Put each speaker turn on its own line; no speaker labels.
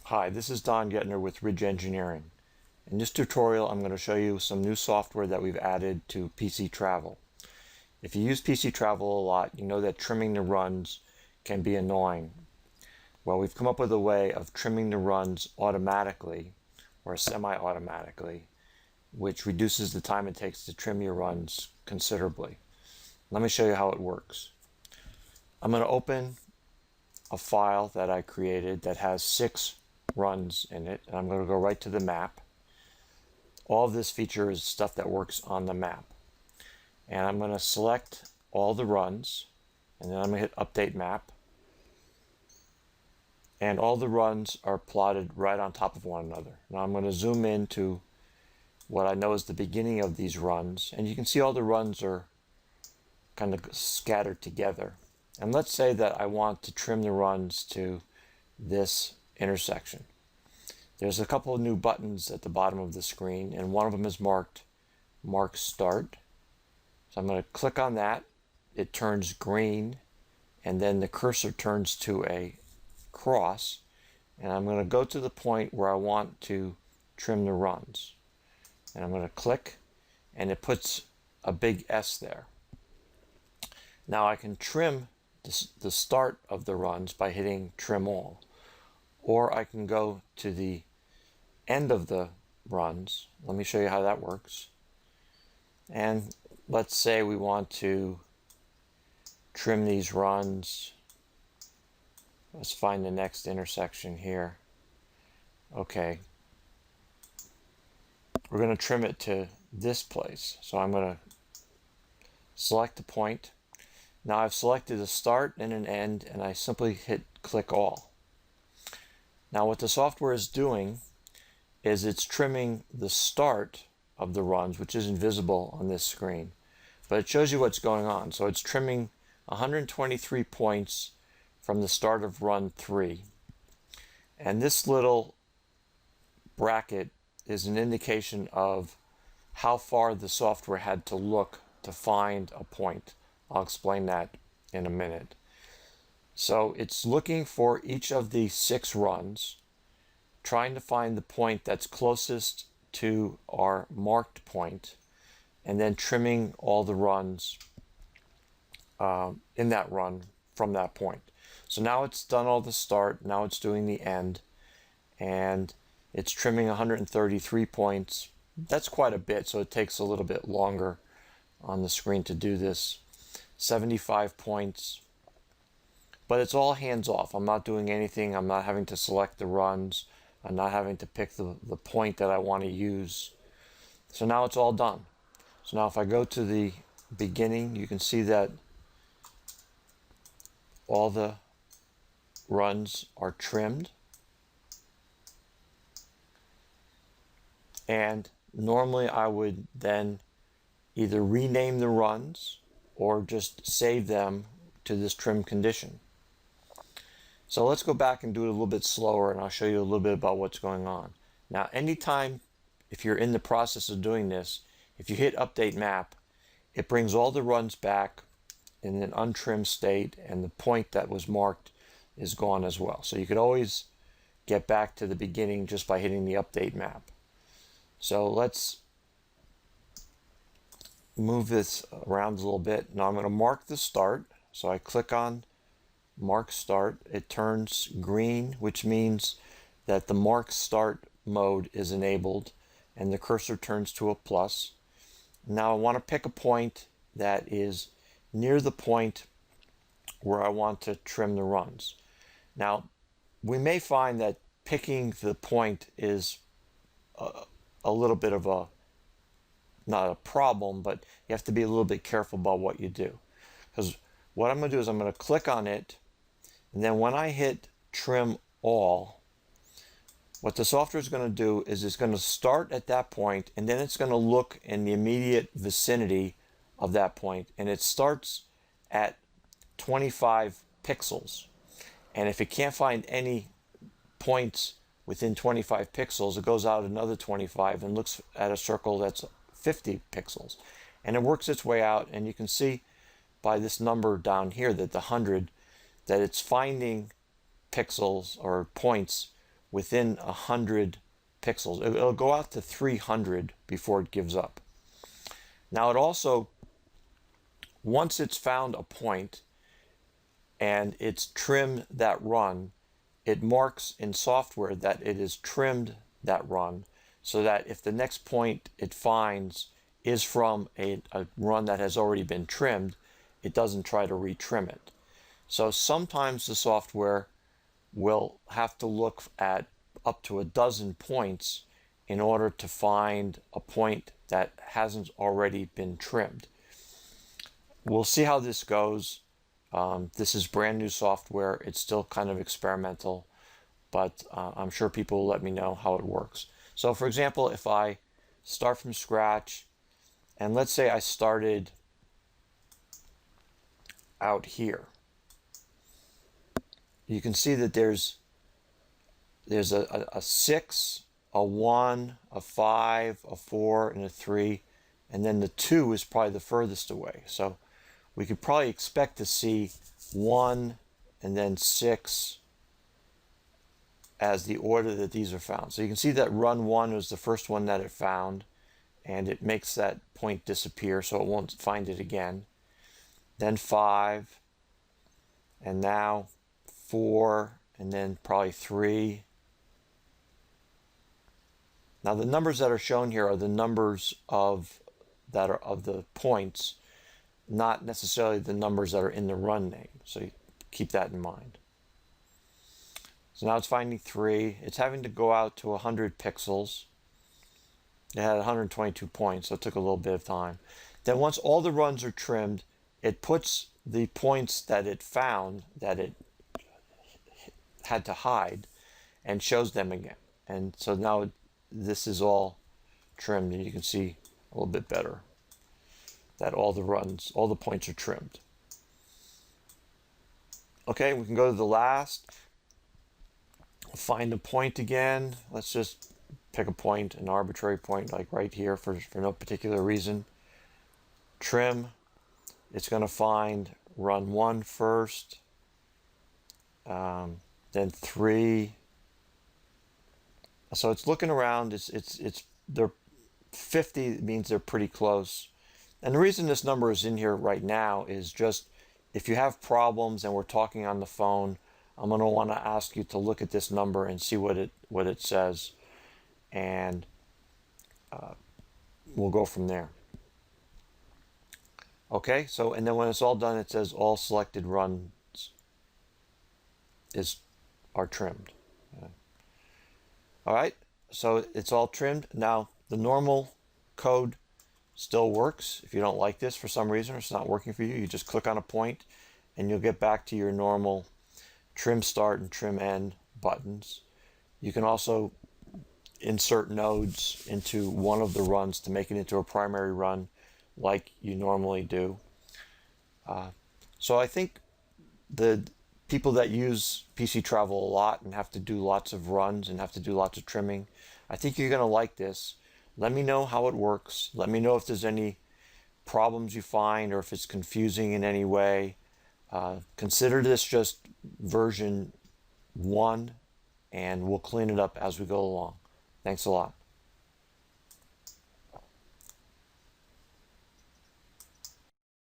Hi, this is Don Gettner with Ridge Engineering. In this tutorial, I'm going to show you some new software that we've added to PC Travel. If you use PC Travel a lot, you know that trimming the runs can be annoying. Well, we've come up with a way of trimming the runs automatically or semi-automatically, which reduces the time it takes to trim your runs considerably. Let me show you how it works. I'm going to open a file that I created that has 6 runs in it, and I'm going to go right to the map. All of this feature is stuff that works on the map. And I'm going to select all the runs, and then I'm going to hit Update Map. And all the runs are plotted right on top of one another. Now I'm going to zoom in to what I know is the beginning of these runs, and you can see all the runs are kind of scattered together. And let's say that I want to trim the runs to this intersection. There's a couple of new buttons at the bottom of the screen, and one of them is marked Mark Start. So I'm going to click on that. It turns green, and then the cursor turns to a cross, and I'm going to go to the point where I want to trim the runs. And I'm going to click, and it puts a big S there. Now I can trim the start of the runs by hitting Trim All, or I can go to the end of the runs. Let me show you how that works. And let's say we want to trim these runs. Let's find the next intersection here. Okay. We're going to trim it to this place. So I'm going to select the point. Now I've selected a start and an end, and I simply hit click all. Now what the software is doing is it's trimming the start of the runs, which isn't visible on this screen, but it shows you what's going on. So it's trimming 123 points from the start of run 3. And this little bracket is an indication of how far the software had to look to find a point. I'll explain that in a minute. So it's looking for each of the 6 runs, trying to find the point that's closest to our marked point, and then trimming all the runs in that run from that point. So now it's done all the start, now it's doing the end, and it's trimming 133 points. That's quite a bit, so it takes a little bit longer on the screen to do this. 75 points, but it's all hands off. I'm not doing anything. I'm not having to select the runs. I'm not having to pick the point that I want to use. So now it's all done. So now if I go to the beginning, you can see that all the runs are trimmed. And normally I would then either rename the runs or just save them to this trim condition. So let's go back and do it a little bit slower, and I'll show you a little bit about what's going on. Now, anytime, if you're in the process of doing this, if you hit Update Map, it brings all the runs back in an untrimmed state, and the point that was marked is gone as well. So you could always get back to the beginning just by hitting the Update Map. So let's move this around a little bit. Now I'm going to mark the start. So I click on Mark Start. It turns green, which means that the Mark Start mode is enabled, and the cursor turns to a plus. Now I want to pick a point that is near the point where I want to trim the runs. Now we may find that picking the point is a little bit of a, not a problem, but you have to be a little bit careful about what you do. Because what I'm going to do is I'm going to click on it, and then when I hit Trim All, what the software is going to do is it's going to start at that point, and then it's going to look in the immediate vicinity of that point, and it starts at 25 pixels. And if it can't find any points within 25 pixels, it goes out another 25 and looks at a circle that's 50 pixels, and it works its way out. And you can see by this number down here that the 100, that it's finding pixels or points within 100 pixels. It'll go out to 300 before it gives up. Now it also, once it's found a point and it's trimmed that run, it marks in software that it has trimmed that run, so that if the next point it finds is from a run that has already been trimmed, it doesn't try to retrim it. So sometimes the software will have to look at up to a dozen points in order to find a point that hasn't already been trimmed. We'll see how this goes. This is brand new software. It's still kind of experimental, but I'm sure people will let me know how it works. So for example, if I start from scratch, and let's say I started out here, you can see that there's a 6, a 1, a 5, a 4, and a 3, and then the 2 is probably the furthest away. So we could probably expect to see 1 and then 6 as the order that these are found. So you can see that run 1 was the first one that it found, and it makes that point disappear so it won't find it again. Then 5, and now 4, and then probably 3. Now the numbers that are shown here are the numbers of the points, not necessarily the numbers that are in the run name. So you keep that in mind. So now it's finding 3. It's having to go out to 100 pixels. It had 122 points, so it took a little bit of time. Then once all the runs are trimmed, it puts the points that it found that it had to hide and shows them again. And so now this is all trimmed, and you can see a little bit better that all the points are trimmed. Okay, we can go to the last. Find a point again. Let's just pick a point, an arbitrary point like right here for no particular reason. Trim. It's going to find run 1 first, then 3. So it's looking around. They're 50 means they're pretty close. And the reason this number is in here right now is just if you have problems and we're talking on the phone, I'm going to want to ask you to look at this number and see what it says, and we'll go from there. Okay, so and then when it's all done, it says all selected runs are trimmed. All right, so it's all trimmed. Now the normal code still works. If you don't like this for some reason or it's not working for you, you just click on a point and you'll get back to your normal trim start and trim end buttons. You can also insert nodes into one of the runs to make it into a primary run like you normally do. So I think the people that use PC Travel a lot and have to do lots of runs and have to do lots of trimming, I think you're going to like this. Let me know how it works. Let me know if there's any problems you find or if it's confusing in any way. Consider this just version 1, and we'll clean it up as we go along. Thanks a lot.